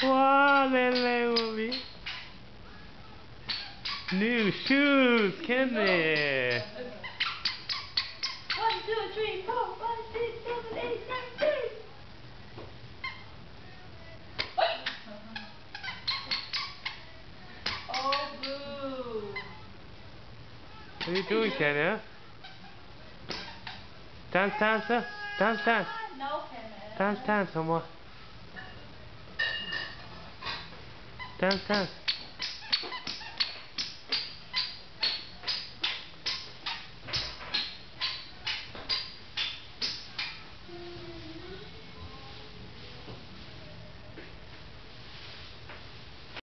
Wow, Lily. New shoes, Kenny. 1, 2, 3, 4, 5, 6, 7, 8, 9, 10. Oh, boo. What are you doing, Kenny? Dance, dance, dance, dance. No, Kenneth. Dance, dance, some more. Dance, dance.